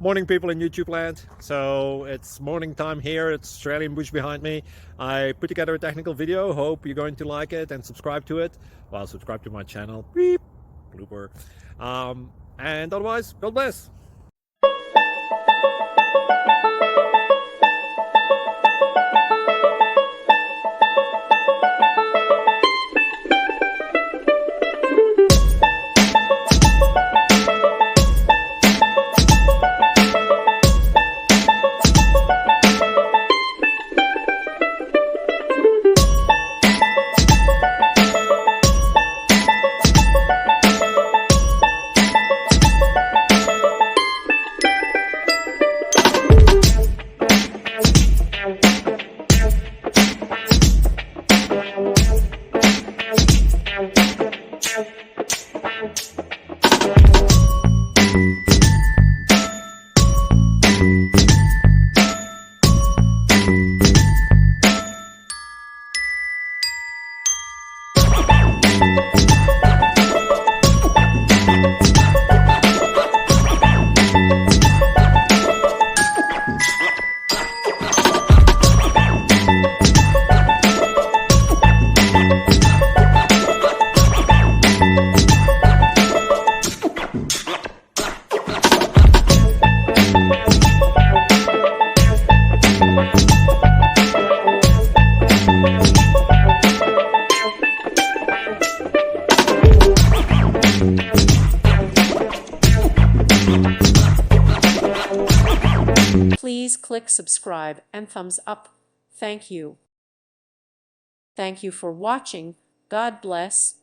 Morning, people in YouTube land. So it's morning time here. It's Australian bush behind me. I put together a technical video. Hope you're going to like it and subscribe to it. Well, subscribe to my channel. Beep, blooper. And otherwise, God bless. Please click subscribe and thumbs up. Thank you. Thank you for watching. God bless.